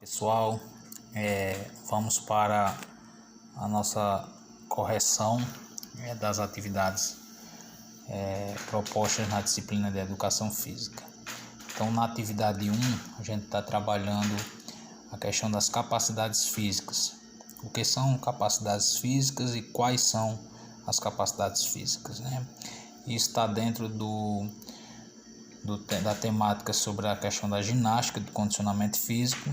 Pessoal, vamos para a nossa correção das atividades propostas na disciplina de Educação Física. Então, na atividade 1, a gente está trabalhando a questão das capacidades físicas. O que são capacidades físicas e quais são as capacidades físicas, né? Isso está dentro da temática sobre a questão da ginástica, do condicionamento físico,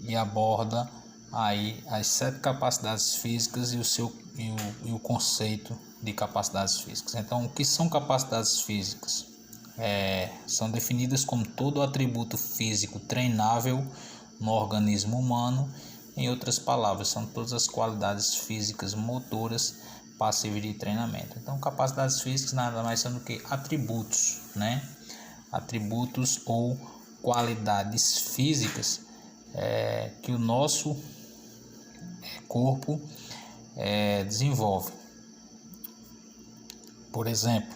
e aborda aí as 7 capacidades físicas e o conceito de capacidades físicas. Então, o que são capacidades físicas? São definidas como todo atributo físico treinável no organismo humano. Em outras palavras, são todas as qualidades físicas motoras passíveis de treinamento. Então, capacidades físicas nada mais são do que atributos, né? Atributos ou qualidades físicas que o nosso corpo desenvolve. Por exemplo,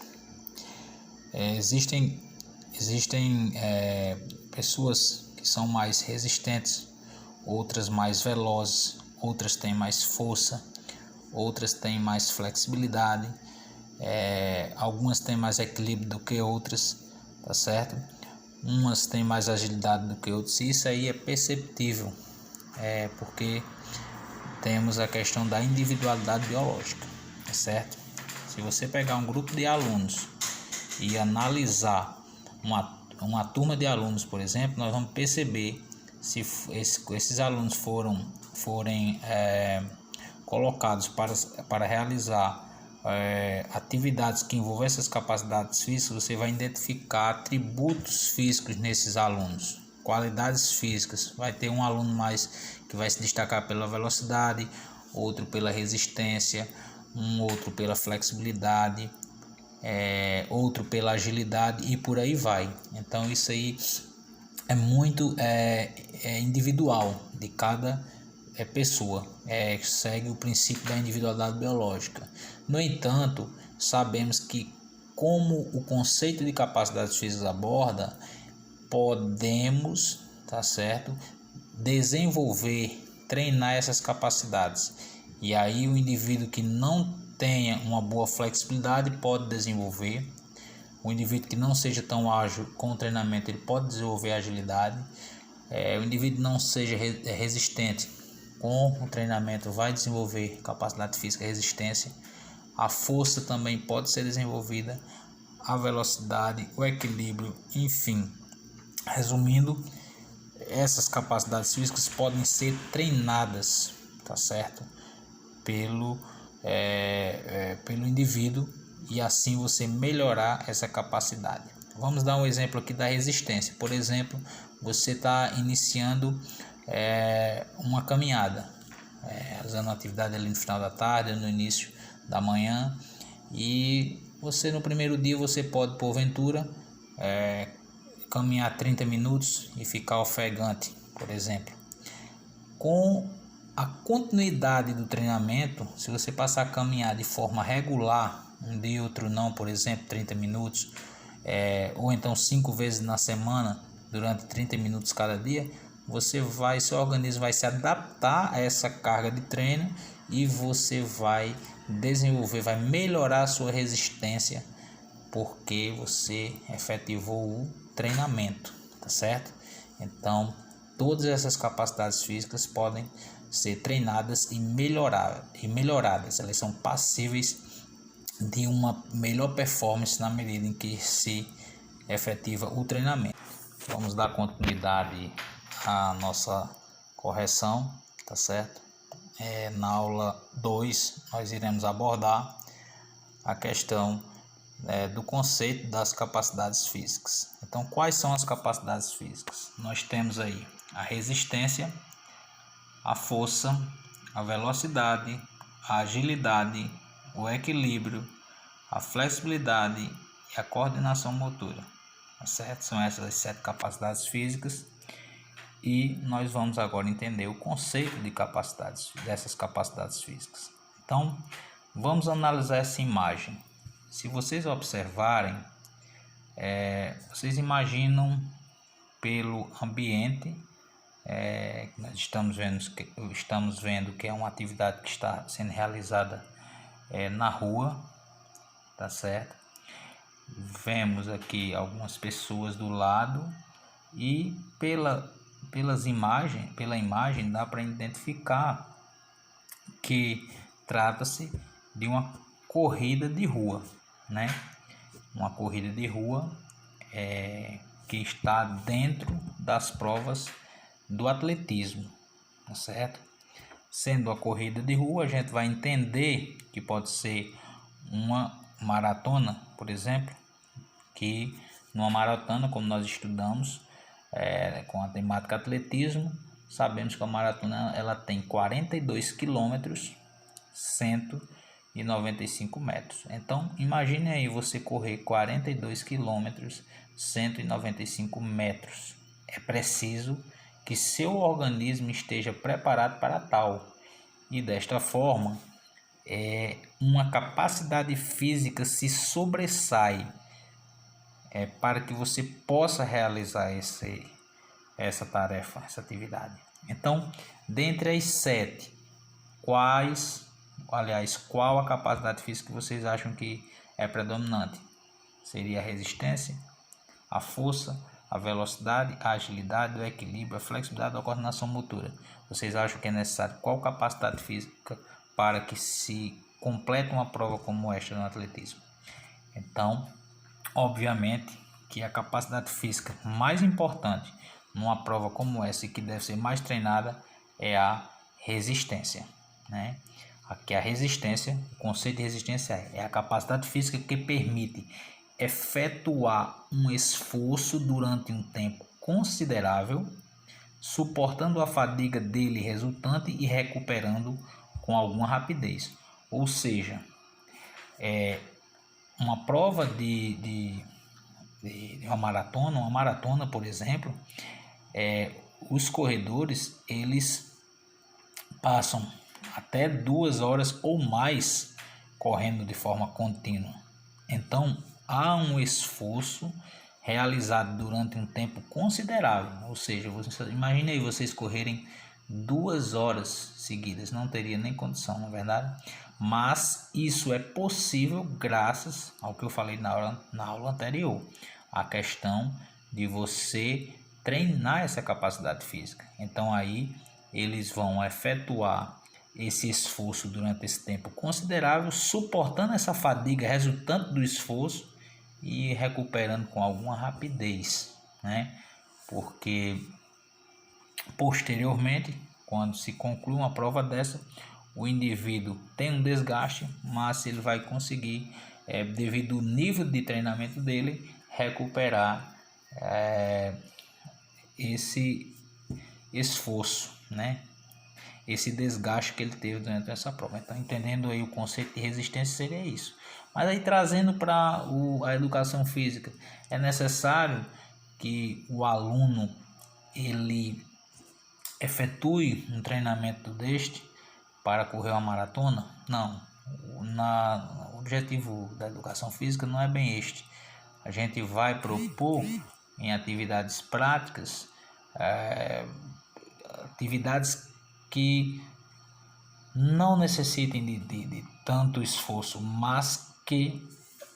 existem pessoas que são mais resistentes, outras mais velozes, outras têm mais força, outras têm mais flexibilidade, algumas têm mais equilíbrio do que outras, tá certo? Umas têm mais agilidade do que outras, e isso aí é perceptível, porque temos a questão da individualidade biológica, tá certo? Se você pegar um grupo de alunos e analisar uma turma de alunos, por exemplo, nós vamos perceber se esses alunos forem colocados para realizar atividades que envolvem essas capacidades físicas, você vai identificar atributos físicos nesses alunos, qualidades físicas. Vai ter um aluno mais que vai se destacar pela velocidade, outro pela resistência, outro pela flexibilidade, outro pela agilidade e por aí vai. Então isso aí é muito individual de cada pessoa, segue o princípio da individualidade biológica. No entanto, sabemos que, como o conceito de capacidades físicas aborda, podemos, tá certo, desenvolver, treinar essas capacidades. E aí o indivíduo que não tenha uma boa flexibilidade pode desenvolver. O indivíduo que não seja tão ágil com o treinamento, ele pode desenvolver agilidade. O indivíduo não seja resistente, com o treinamento vai desenvolver capacidade física e resistência. A força também pode ser desenvolvida, a velocidade, o equilíbrio, enfim. Resumindo, essas capacidades físicas podem ser treinadas, tá certo? Pelo indivíduo, e assim você melhorar essa capacidade. Vamos dar um exemplo aqui da resistência. Por exemplo, você está iniciando uma caminhada, realizando uma atividade ali no final da tarde, no início da manhã, e você no primeiro dia você pode, porventura, caminhar 30 minutos e ficar ofegante, por exemplo. Com a continuidade do treinamento, se você passar a caminhar de forma regular, um dia e outro não, por exemplo, 30 minutos, ou então 5 vezes na semana, durante 30 minutos cada dia, seu organismo vai se adaptar a essa carga de treino e você vai desenvolver, vai melhorar a sua resistência, porque você efetivou o treinamento, tá certo? Então, todas essas capacidades físicas podem ser treinadas e melhoradas. Elas são passíveis de uma melhor performance na medida em que se efetiva o treinamento. Vamos dar continuidade à nossa correção, tá certo? Na aula 2 nós iremos abordar a questão do conceito das capacidades físicas. Então, quais são as capacidades físicas? Nós temos aí a resistência, a força, a velocidade, a agilidade, o equilíbrio, a flexibilidade e a coordenação motora, tá certo? São essas as 7 capacidades físicas, e nós vamos agora entender o conceito de dessas capacidades físicas. Então, vamos analisar essa imagem. Se vocês observarem, vocês imaginam pelo ambiente nós estamos vendo que é uma atividade que está sendo realizada na rua, tá certo? Vemos aqui algumas pessoas do lado e pela imagem dá para identificar que trata-se de uma corrida de rua, né? Uma corrida de rua que está dentro das provas do atletismo, tá certo? Sendo a corrida de rua, a gente vai entender que pode ser uma maratona, por exemplo, que numa maratona, como nós estudamos com a temática atletismo, sabemos que a maratona ela tem 42 quilômetros, 195 metros. Então, imagine aí você correr 42 quilômetros, 195 metros. É preciso que seu organismo esteja preparado para tal. E desta forma, uma capacidade física se sobressai para que você possa realizar essa tarefa, essa atividade. Então, dentre as 7, qual a capacidade física que vocês acham que é predominante? Seria a resistência, a força, a velocidade, a agilidade, o equilíbrio, a flexibilidade ou a coordenação motora? Vocês acham que é necessário qual capacidade física para que se complete uma prova como esta no atletismo? Então, obviamente que a capacidade física mais importante numa prova como essa e que deve ser mais treinada é a resistência, né? Aqui a resistência, o conceito de resistência é a capacidade física que permite efetuar um esforço durante um tempo considerável, suportando a fadiga dele resultante e recuperando com alguma rapidez. Ou seja, uma prova de uma maratona, por exemplo, os corredores eles passam até 2 horas ou mais correndo de forma contínua. Então há um esforço realizado durante um tempo considerável, ou seja, imagine aí vocês correrem 2 horas seguidas, não teria nem condição, na verdade, mas isso é possível graças ao que eu falei na aula anterior, a questão de você treinar essa capacidade física. Então aí eles vão efetuar esse esforço durante esse tempo considerável, suportando essa fadiga resultante do esforço e recuperando com alguma rapidez, né? Porque posteriormente, quando se conclui uma prova dessa, o indivíduo tem um desgaste, mas ele vai conseguir, devido ao nível de treinamento dele, recuperar esse esforço, né? Esse desgaste que ele teve durante essa prova. Então, entendendo aí o conceito de resistência, seria isso. Mas aí, trazendo para a educação física, é necessário que o aluno ele efetue um treinamento deste para correr uma maratona? Não. O objetivo da educação física não é bem este. A gente vai propor em atividades práticas, atividades que não necessitem de tanto esforço, mas que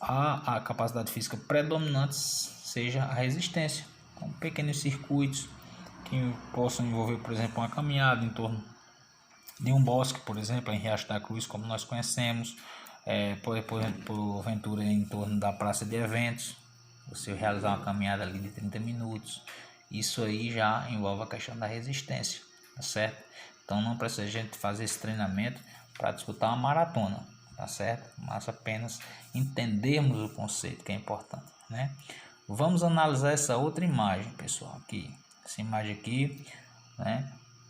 a capacidade física predominante seja a resistência, com pequenos circuitos que possam envolver, por exemplo, uma caminhada em torno de um bosque, por exemplo, em Riacho da Cruz, como nós conhecemos, porventura em torno da praça de eventos, você realizar uma caminhada ali de 30 minutos, isso aí já envolve a questão da resistência, tá certo? Então não precisa a gente fazer esse treinamento para disputar uma maratona, tá certo? Mas apenas entendermos o conceito que é importante, né? Vamos analisar essa outra imagem, pessoal, aqui. Essa imagem aqui, né?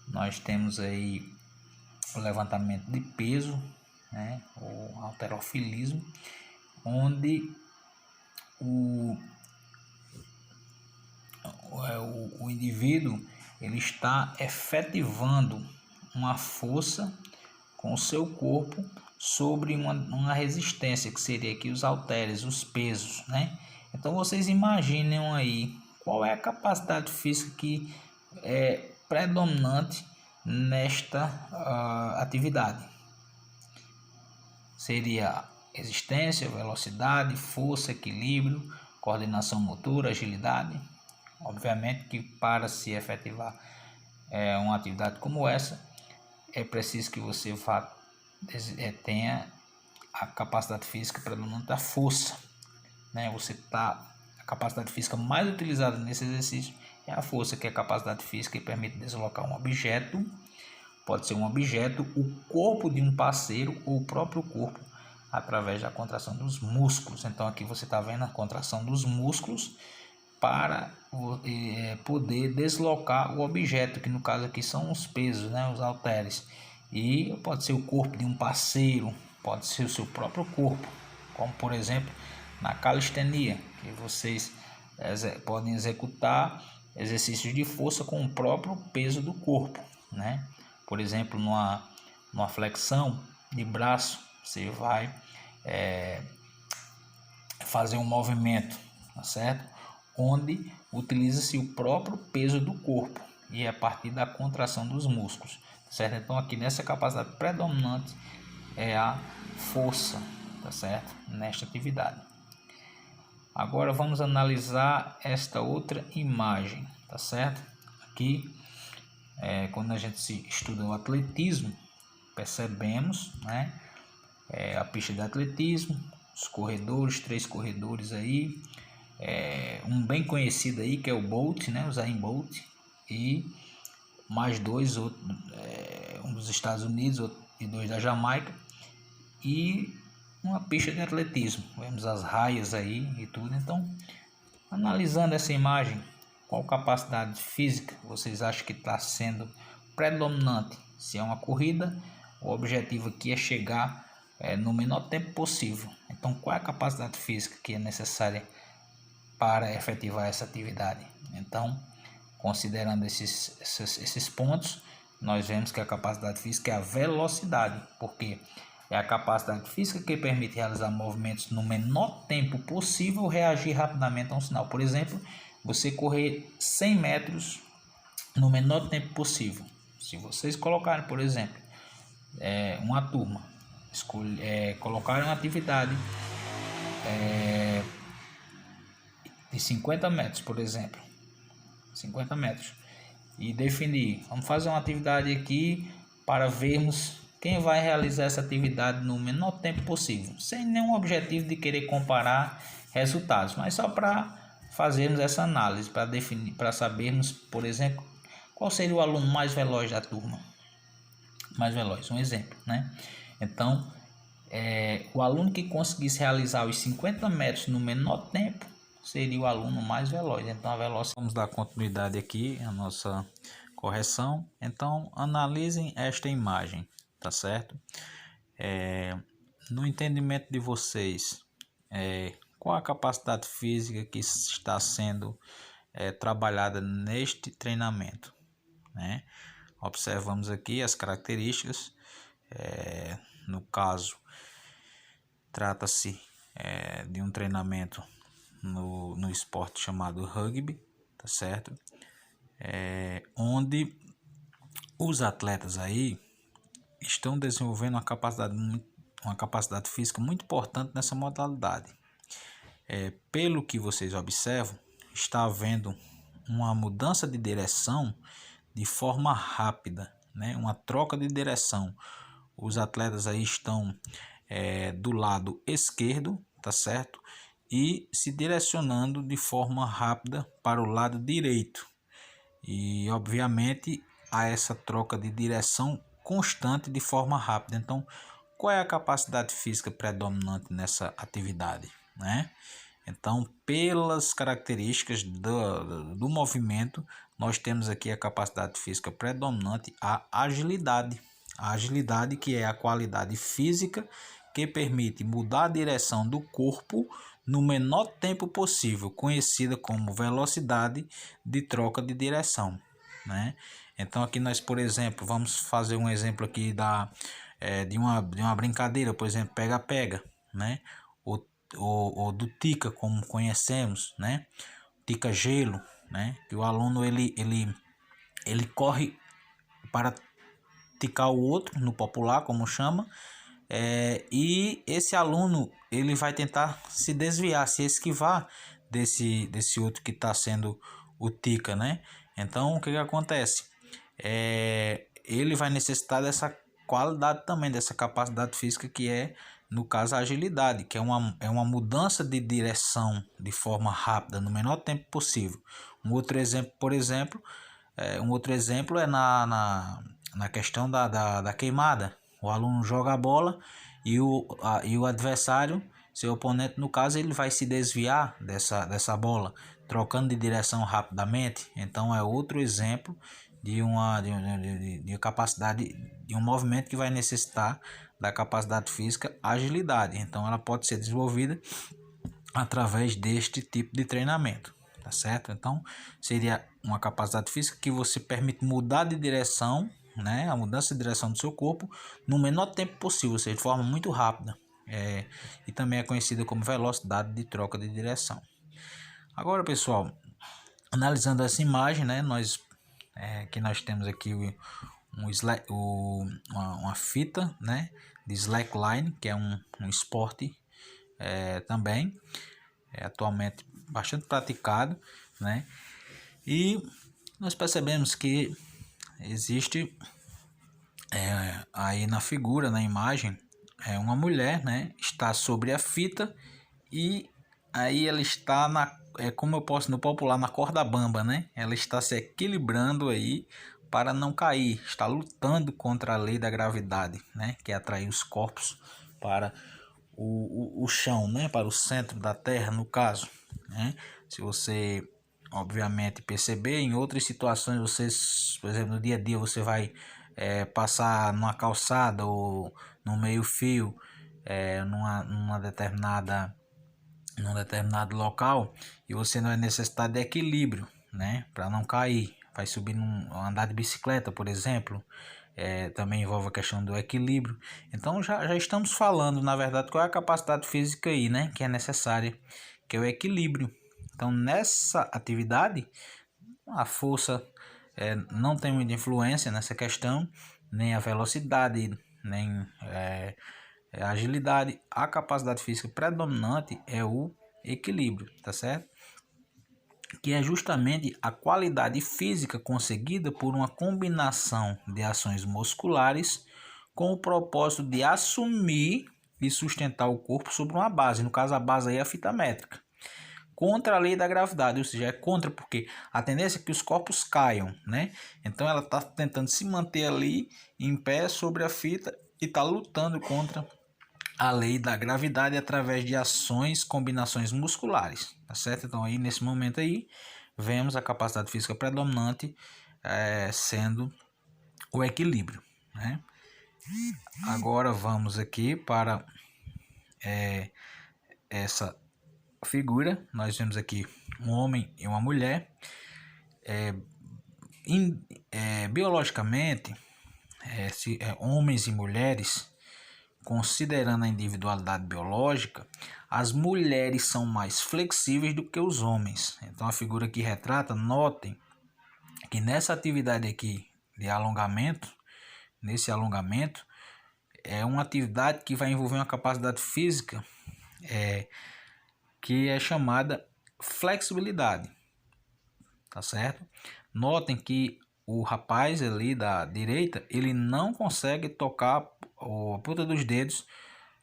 Nós temos aí o levantamento de peso, né? O halterofilismo, onde o indivíduo ele está efetivando uma força com o seu corpo sobre uma resistência, que seria aqui os halteres, os pesos, né? Então vocês imaginem aí qual é a capacidade física que predominante nesta atividade. Seria resistência, velocidade, força, equilíbrio, coordenação motora, agilidade. Obviamente que para se efetivar uma atividade como essa, é preciso que você tenha a capacidade física predominante da força, né? A capacidade física mais utilizada nesse exercício é a força, que é a capacidade física que permite deslocar um objeto, pode ser um objeto, o corpo de um parceiro ou o próprio corpo, através da contração dos músculos. Então aqui você está vendo a contração dos músculos para poder deslocar o objeto, que no caso aqui são os pesos, né, os halteres. E pode ser o corpo de um parceiro, pode ser o seu próprio corpo, como por exemplo na calistenia, que vocês podem executar exercícios de força com o próprio peso do corpo, né? Por exemplo, numa flexão de braço, você vai fazer um movimento, tá certo? Onde utiliza-se o próprio peso do corpo e é a partir da contração dos músculos, certo? Então aqui nessa capacidade predominante é a força, tá certo? Nesta atividade. Agora vamos analisar esta outra imagem, tá certo? Aqui, quando a gente estuda o atletismo, percebemos, né? A pista de atletismo, os corredores, 3 corredores aí, um bem conhecido aí que é o Bolt, né? O Usain Bolt, e mais 2, um dos Estados Unidos e 2 da Jamaica, e uma pista de atletismo. Vemos as raias aí e tudo. Então, analisando essa imagem, qual capacidade física vocês acham que está sendo predominante? Se é uma corrida, o objetivo aqui é chegar no menor tempo possível. Então, qual é a capacidade física que é necessária para efetivar essa atividade? Então, considerando esses pontos, nós vemos que a capacidade física é a velocidade, porque é a capacidade física que permite realizar movimentos no menor tempo possível ou reagir rapidamente a um sinal. Por exemplo, você correr 100 metros no menor tempo possível. Se vocês colocarem, por exemplo, uma turma, colocarem uma atividade de 50 metros, por exemplo, 50 metros, e definir, vamos fazer uma atividade aqui para vermos quem vai realizar essa atividade no menor tempo possível, sem nenhum objetivo de querer comparar resultados, mas só para fazermos essa análise, para definir, para sabermos, por exemplo, qual seria o aluno mais veloz da turma. Mais veloz, um exemplo, né? Então, o aluno que conseguisse realizar os 50 metros no menor tempo seria o aluno mais veloz. Então, a velocidade. Vamos dar continuidade aqui à nossa correção. Então, analisem esta imagem, tá certo? No entendimento de vocês, qual a capacidade física que está sendo trabalhada neste treinamento, né? Observamos aqui as características. No caso, trata-se de um treinamento no esporte chamado rugby, tá certo? Onde os atletas aí estão desenvolvendo uma capacidade física muito importante nessa modalidade. Pelo que vocês observam, está havendo uma mudança de direção de forma rápida, né? Uma troca de direção. Os atletas aí estão do lado esquerdo, tá certo? E se direcionando de forma rápida para o lado direito. E obviamente há essa troca de direção constante de forma rápida. Então, qual é a capacidade física predominante nessa atividade, né? Então, pelas características do movimento, nós temos aqui a capacidade física predominante, a agilidade. A agilidade, que é a qualidade física que permite mudar a direção do corpo no menor tempo possível, conhecida como velocidade de troca de direção, né? Então aqui nós, por exemplo, vamos fazer um exemplo aqui de uma brincadeira, por exemplo, pega-pega, né? Ou do tica, como conhecemos, né? Tica-gelo, né? Que o aluno ele ele corre para ticar o outro, no popular, como chama, e esse aluno ele vai tentar se desviar, se esquivar desse outro que está sendo o tica, né? Então, o que acontece? Ele vai necessitar dessa qualidade também, dessa capacidade física que é, no caso, a agilidade, que é uma mudança de direção de forma rápida, no menor tempo possível. Um outro exemplo, por exemplo, é na questão da queimada. O aluno joga a bola e o adversário, seu oponente, no caso, ele vai se desviar dessa bola, trocando de direção rapidamente. Então é outro exemplo de capacidade, de um movimento que vai necessitar da capacidade física, agilidade. Então ela pode ser desenvolvida através deste tipo de treinamento, tá certo? Então seria uma capacidade física que você permite mudar de direção, né? A mudança de direção do seu corpo no menor tempo possível, ou seja, de forma muito rápida. E também é conhecida como velocidade de troca de direção. Agora, pessoal, analisando essa imagem, né? Nós temos aqui uma fita, né? De slackline, que é um esporte também atualmente bastante praticado, né? E nós percebemos que existe aí na figura, na imagem, uma mulher, né? Está sobre a fita e aí ela está como eu posso no popular, na corda bamba, né? Ela está se equilibrando aí para não cair, está lutando contra a lei da gravidade, né? Que é atrair os corpos para o chão, né? Para o centro da Terra, no caso, né? Se você obviamente perceber, em outras situações, por exemplo, no dia a dia você vai passar numa calçada ou no meio fio, num determinado local, e você não é necessidade de equilíbrio, né? Para não cair, vai subir andar de bicicleta, por exemplo. Também envolve a questão do equilíbrio. Então já estamos falando, na verdade, qual é a capacidade física aí, né? Que é necessária, que é o equilíbrio. Então nessa atividade a força não tem muita influência nessa questão, nem a velocidade, nem a agilidade. A capacidade física predominante é o equilíbrio, tá certo? Que é justamente a qualidade física conseguida por uma combinação de ações musculares com o propósito de assumir e sustentar o corpo sobre uma base. No caso, a base aí é a fita métrica. Contra a lei da gravidade, ou seja, é contra porque a tendência é que os corpos caiam, né? Então ela está tentando se manter ali em pé sobre a fita e está lutando contra a lei da gravidade através de ações, combinações musculares, tá certo? Então aí nesse momento aí vemos a capacidade física predominante sendo o equilíbrio, né? Agora vamos aqui para essa figura. Nós vemos aqui um homem e uma mulher. Biologicamente, homens e mulheres, considerando a individualidade biológica, as mulheres são mais flexíveis do que os homens. Então a figura que retrata, notem que nessa atividade aqui de alongamento, nesse alongamento, é uma atividade que vai envolver uma capacidade física que é chamada flexibilidade, tá certo? Notem que o rapaz ali da direita, ele não consegue tocar a ponta dos dedos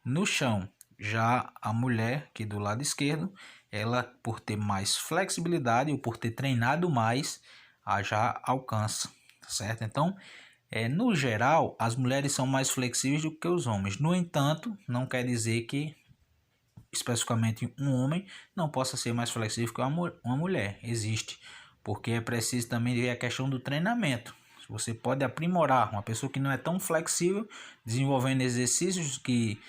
no chão. Já a mulher aqui do lado esquerdo, ela, por ter mais flexibilidade ou por ter treinado mais, já alcança, tá certo? Então, no geral, as mulheres são mais flexíveis do que os homens. No entanto, não quer dizer que especificamente um homem não possa ser mais flexível que uma mulher. Existe, porque é preciso também ver a questão do treinamento. Você pode aprimorar uma pessoa que não é tão flexível, desenvolvendo exercícios que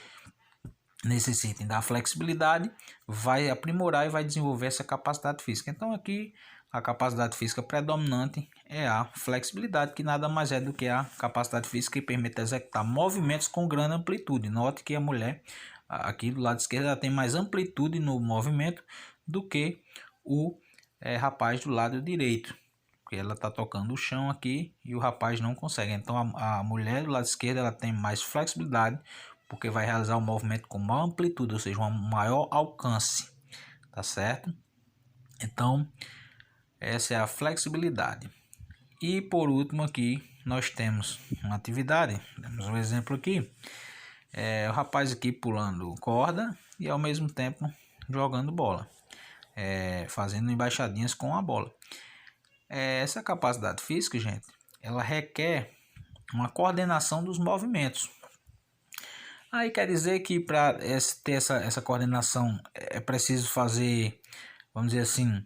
necessitem da flexibilidade, vai aprimorar e vai desenvolver essa capacidade física. Então aqui a capacidade física predominante é a flexibilidade, que nada mais é do que a capacidade física que permite executar movimentos com grande amplitude. Note que a mulher aqui do lado esquerdo ela tem mais amplitude no movimento do que o rapaz do lado direito, porque ela está tocando o chão aqui e o rapaz não consegue. Então a mulher do lado esquerdo ela tem mais flexibilidade, porque vai realizar o movimento com maior amplitude, ou seja, um maior alcance, tá certo? Então essa é a flexibilidade. E por último aqui nós temos uma atividade, temos um exemplo aqui, o rapaz aqui pulando corda e ao mesmo tempo jogando bola, fazendo embaixadinhas com a bola. Essa capacidade física, gente, ela requer uma coordenação dos movimentos. Aí quer dizer que para ter essa coordenação é preciso fazer, vamos dizer assim,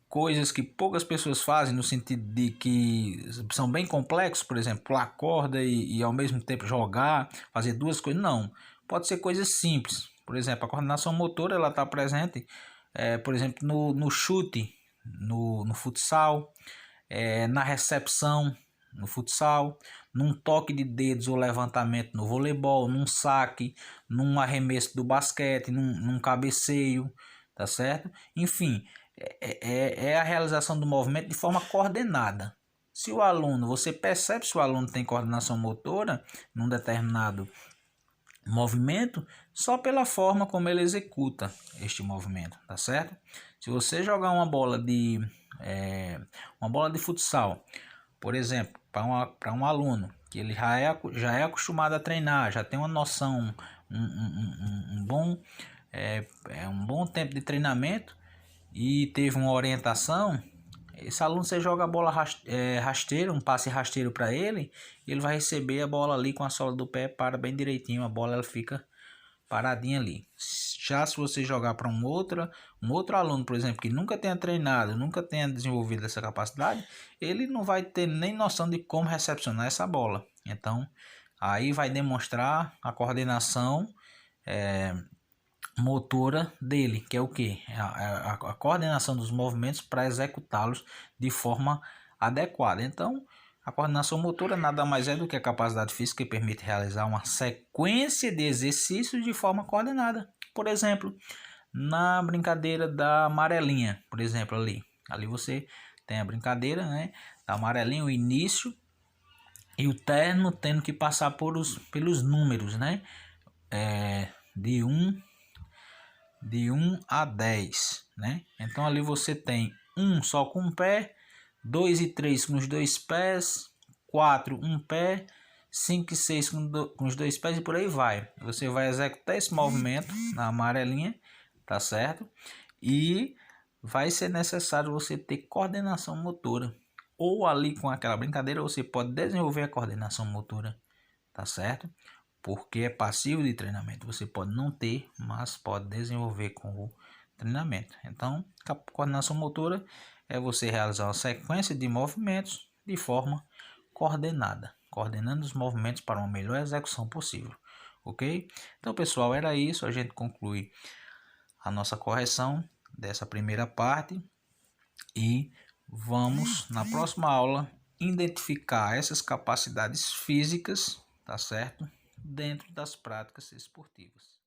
coisas que poucas pessoas fazem, no sentido de que são bem complexos, por exemplo, pular corda e ao mesmo tempo jogar, fazer duas coisas. Não, pode ser coisas simples. Por exemplo, a coordenação motora ela está presente, por exemplo, no chute, no futsal, na recepção no futsal, num toque de dedos ou levantamento no voleibol, num saque, num arremesso do basquete, num cabeceio, tá certo? Enfim, é a realização do movimento de forma coordenada. Se o aluno, você percebe se o aluno tem coordenação motora num determinado movimento, só pela forma como ele executa este movimento, tá certo? Se você jogar uma bola de futsal, por exemplo, para um aluno que ele já é acostumado a treinar, já tem uma noção, um bom tempo de treinamento e teve uma orientação, esse aluno você joga a bola rasteiro, um passe rasteiro para ele, ele vai receber a bola ali com a sola do pé, para bem direitinho, a bola ela fica paradinha ali. Já se você jogar para um outro aluno, por exemplo, que nunca tenha treinado, nunca tenha desenvolvido essa capacidade, ele não vai ter nem noção de como recepcionar essa bola. Então, aí vai demonstrar a coordenação motora dele, que é o que? A coordenação dos movimentos para executá-los de forma adequada. Então, a coordenação motora nada mais é do que a capacidade física que permite realizar uma sequência de exercícios de forma coordenada. Por exemplo, na brincadeira da amarelinha, por exemplo, ali você tem a brincadeira, né, da amarelinha, o início e o término tendo que passar pelos números, né, de 1 a 10, né? Então ali você tem 1 só com um pé, 2 e 3 com os dois pés, 4 um pé, 5 e 6 com os dois pés e por aí vai. Você vai executar esse movimento na amarelinha, tá certo? E vai ser necessário você ter coordenação motora. Ou ali com aquela brincadeira você pode desenvolver a coordenação motora, tá certo? Porque é passivo de treinamento, você pode não ter, mas pode desenvolver com o treinamento. Então, a coordenação motora é você realizar uma sequência de movimentos de forma coordenada, coordenando os movimentos para uma melhor execução possível, ok? Então, pessoal, era isso, a gente conclui a nossa correção dessa primeira parte e vamos, na próxima aula, identificar essas capacidades físicas, tá certo? Dentro das práticas esportivas.